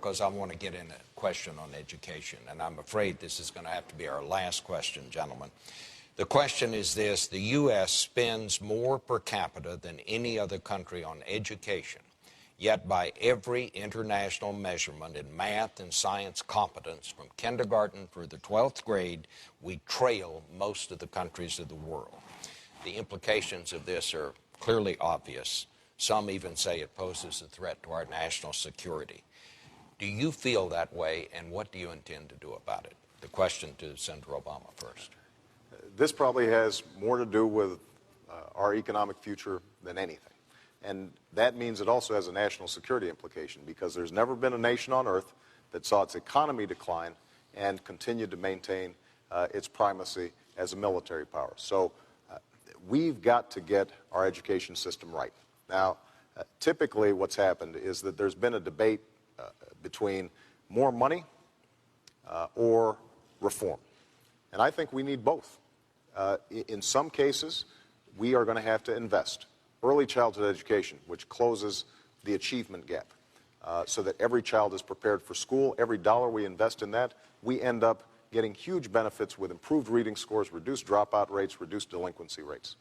because I want to get in a question on education, and I'm afraid this is going to have to be our last question, gentlemen. The question is this: the U.S. spends more per capita than any other country on education, yet by every international measurement in math and science competence from kindergarten through the 12th grade, we trail most of the countries of the world. The implications of this are clearly obvious. Some even say it poses a threat to our national security. Do you feel that way, and what do you intend to do about it? The question to Senator Obama first. This probably has more to do with our economic future than anything. And that means it also has a national security implication, because there's never been a nation on earth that saw its economy decline and continued to maintain its primacy as a military power. So we've got to get our education system right. Now, typically what's happened is that there's been a debate between more money or reform. And I think we need both. In some cases, we are going to have to invest. Early childhood education, which closes the achievement gap, so that every child is prepared for school. Every dollar we invest in that, we end up getting huge benefits with improved reading scores, reduced dropout rates, reduced delinquency rates.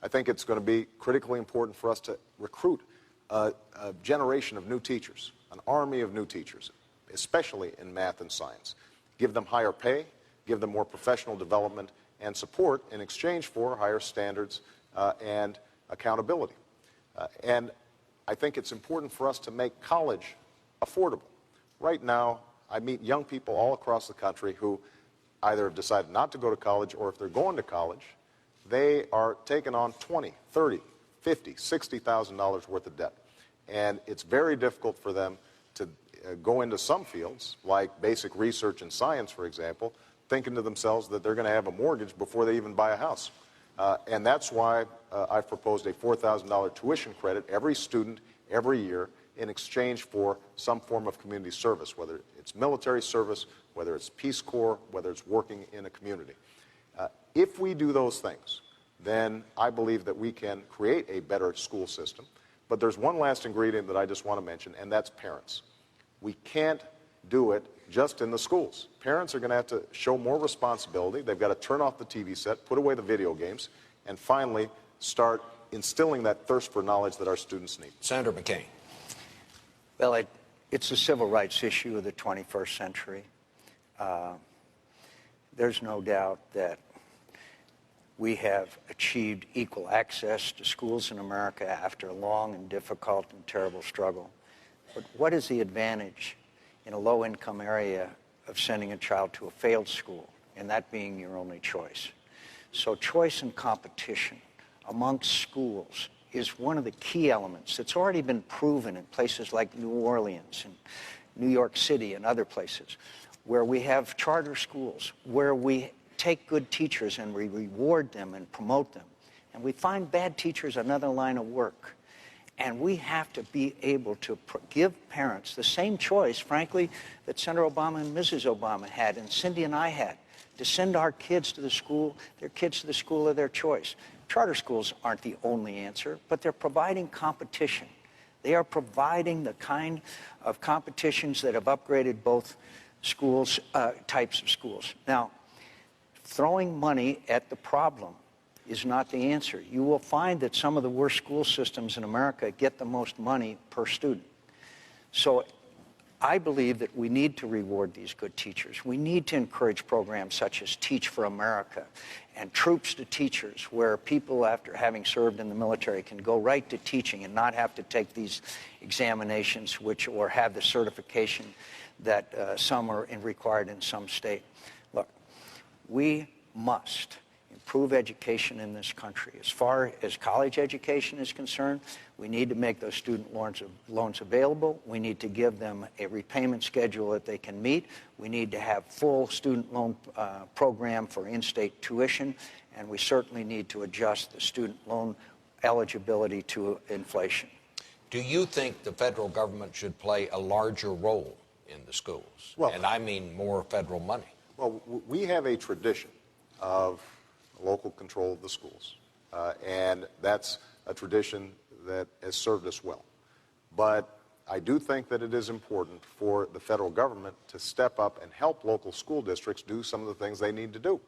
I think it's going to be critically important for us to recruit a generation of new teachers, an army of new teachers, especially in math and science. Give them higher pay, give them more professional development and support in exchange for higher standards and accountability. And I think it's important for us to make college affordable. Right now, I meet young people all across the country who either have decided not to go to college, or if they're going to college, they are taking on $20,000, $30,000, $50,000, $60,000 worth of debt. And it's very difficult for them to go into some fields, like basic research and science, for example, thinking to themselves that they're going to have a mortgage before they even buy a house. And that's why I've proposed a $4,000 tuition credit every student every year in exchange for some form of community service, whether it's military service, whether it's Peace Corps, whether it's working in a community. If we do those things, then I believe that we can create a better school system. But there's one last ingredient that I just want to mention, and that's parents. We can't do it just in the schools. Parents are going to have to show more responsibility. They've got to turn off the TV set, put away the video games, and finally start instilling that thirst for knowledge that our students need. Senator McCain. Well, it's a civil rights issue of the 21st century. There's no doubt that we have achieved equal access to schools in America after a long and difficult and terrible struggle. But what is the advantage in a low-income area of sending a child to a failed school, and that being your only choice? So choice and competition amongst schools is one of the key elements that's already been proven in places like New Orleans and New York City and other places, where we have charter schools, where we take good teachers and we reward them and promote them. And we find bad teachers another line of work. And we have to be able to give parents the same choice, frankly, that Senator Obama and Mrs. Obama had, and Cindy and I had, to send our kids to the school, their kids to the school of their choice. Charter schools aren't the only answer, but they're providing competition. They are providing the kind of competitions that have upgraded both schools, types of schools. Now, throwing money at the problem is not the answer. You will find that some of the worst school systems in America get the most money per student. So I believe that we need to reward these good teachers. We need to encourage programs such as Teach for America and Troops to Teachers, where people, after having served in the military, can go right to teaching and not have to take these examinations or have the certification that some are required in some state. Look, we must improve education in this country. As far as college education is concerned, we need to make those student loans available. We need to give them a repayment schedule that they can meet. We need to have full student loan program for in-state tuition, and we certainly need to adjust the student loan eligibility to inflation. Do you think the federal government should play a larger role in the schools? Well, and I mean more federal money. Well, we have a tradition of local control of the schools, and that's a tradition that has served us well. But I do think that it is important for the federal government to step up and help local school districts do some of the things they need to do.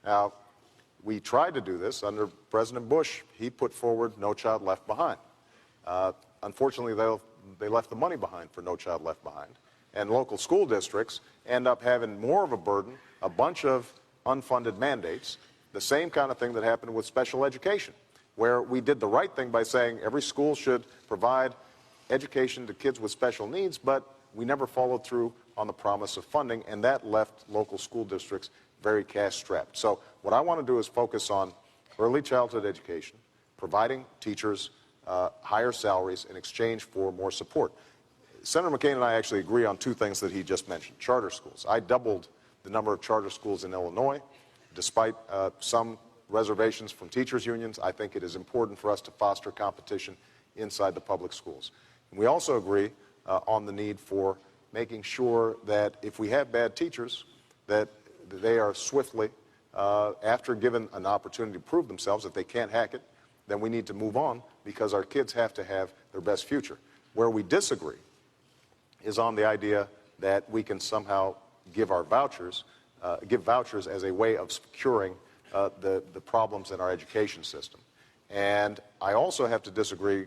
Now, we tried to do this under President Bush. He put forward No Child Left Behind. Unfortunately, they left the money behind for No Child Left Behind. And local school districts end up having more of a burden, a bunch of unfunded mandates, the same kind of thing that happened with special education, where we did the right thing by saying every school should provide education to kids with special needs, but we never followed through on the promise of funding, and that left local school districts very cash-strapped. So what I want to do is focus on early childhood education, providing teachers higher salaries in exchange for more support. Senator McCain and I actually agree on two things that he just mentioned. Charter schools. I doubled the number of charter schools in Illinois. Despite some reservations from teachers' unions, I think it is important for us to foster competition inside the public schools. And we also agree on the need for making sure that if we have bad teachers, that they are swiftly, after given an opportunity to prove themselves that they can't hack it, then we need to move on because our kids have to have their best future. Where we disagree is on the idea that we can somehow give vouchers as a way of curing the problems in our education system. And I also have to disagree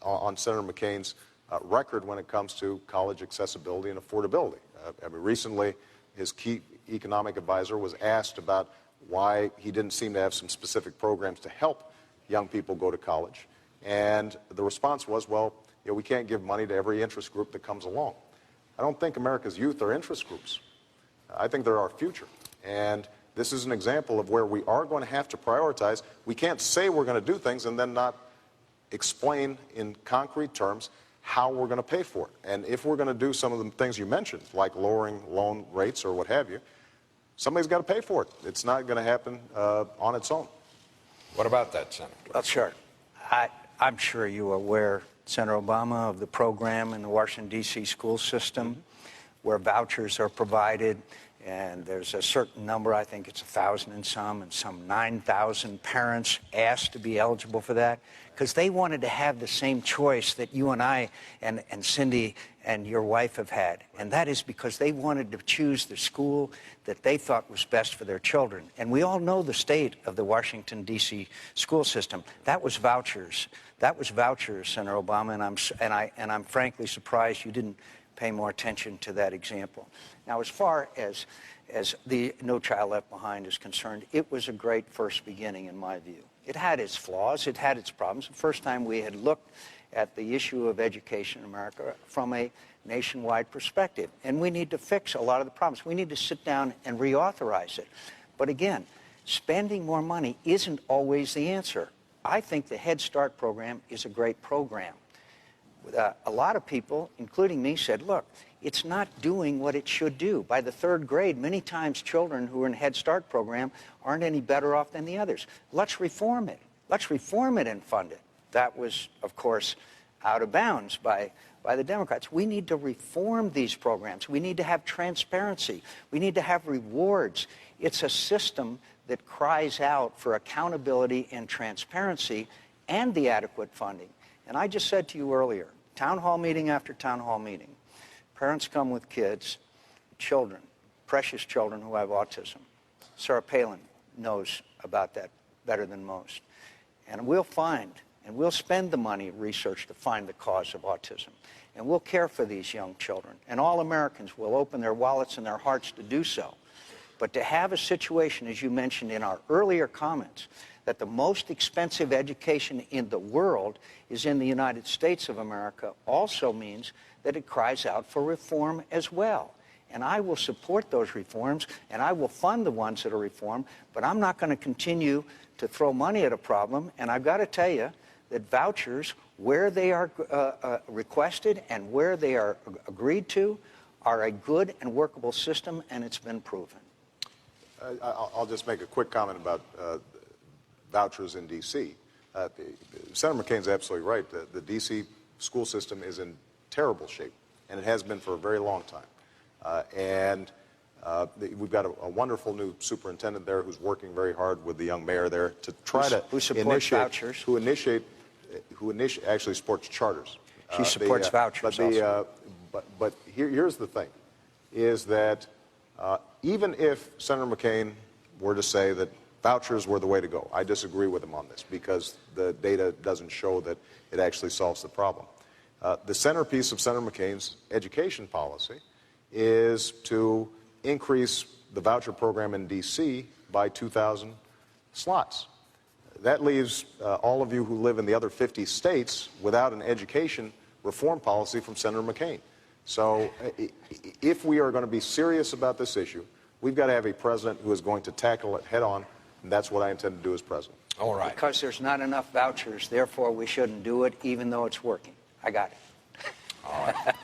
on Senator McCain's record when it comes to college accessibility and affordability. I mean, recently, his key economic advisor was asked about why he didn't seem to have some specific programs to help young people go to college. And the response was, well, you know, we can't give money to every interest group that comes along. I don't think America's youth are interest groups. I think they're our future. And this is an example of where we are going to have to prioritize. We can't say we're going to do things and then not explain in concrete terms how we're going to pay for it. And if we're going to do some of the things you mentioned, like lowering loan rates or what have you, somebody's got to pay for it. It's not going to happen on its own. What about that, Senator? Well, sure. I'm sure you are aware, Senator Obama, of the program in the Washington, D.C. school system where vouchers are provided, and there's a certain number, I think it's 1,000 and some 9,000 parents asked to be eligible for that because they wanted to have the same choice that you and I and Cindy and your wife have had, and that is because they wanted to choose the school that they thought was best for their children. And we all know the state of the Washington, D.C. school system. That was vouchers. That was vouchers, Senator Obama, and I'm frankly surprised you didn't pay more attention to that example. Now, as far as the No Child Left Behind is concerned, it was a great first beginning in my view. It had its flaws, it had its problems. The first time we had looked at the issue of education in America from a nationwide perspective. And we need to fix a lot of the problems. We need to sit down and reauthorize it. But again, spending more money isn't always the answer. I think the Head Start program is a great program. A lot of people, including me, said, look, it's not doing what it should do. By the third grade, many times children who are in Head Start program aren't any better off than the others. Let's reform it. Let's reform it and fund it. That was, of course, out of bounds by the Democrats. We need to reform these programs. We need to have transparency. We need to have rewards. It's a system that cries out for accountability and transparency and the adequate funding. And I just said to you earlier, town hall meeting after town hall meeting, parents come with kids, children, precious children who have autism. Sarah Palin knows about that better than most. And we'll find, and we'll spend the money and research to find the cause of autism. And we'll care for these young children. And all Americans will open their wallets and their hearts to do so. But to have a situation, as you mentioned in our earlier comments, that the most expensive education in the world is in the United States of America also means that it cries out for reform as well. And I will support those reforms, and I will fund the ones that are reformed, but I'm not going to continue to throw money at a problem. And I've got to tell you that vouchers, where they are requested and where they are agreed to, are a good and workable system, and it's been proven. I'll just make a quick comment about vouchers in D.C. Senator McCain's absolutely right. The D.C. school system is in terrible shape, and it has been for a very long time. We've got a wonderful new superintendent there who's working very hard with the young mayor there to try to who supports vouchers. Who actually supports charters. She supports vouchers also. But here's the thing, is that even if Senator McCain were to say that vouchers were the way to go, I disagree with him on this because the data doesn't show that it actually solves the problem. The centerpiece of Senator McCain's education policy is to increase the voucher program in D.C. by 2,000 slots. That leaves all of you who live in the other 50 states without an education reform policy from Senator McCain. So if we are going to be serious about this issue, we've got to have a president who is going to tackle it head on, and that's what I intend to do as president. All right. Because there's not enough vouchers, therefore we shouldn't do it, even though it's working. I got it. All right.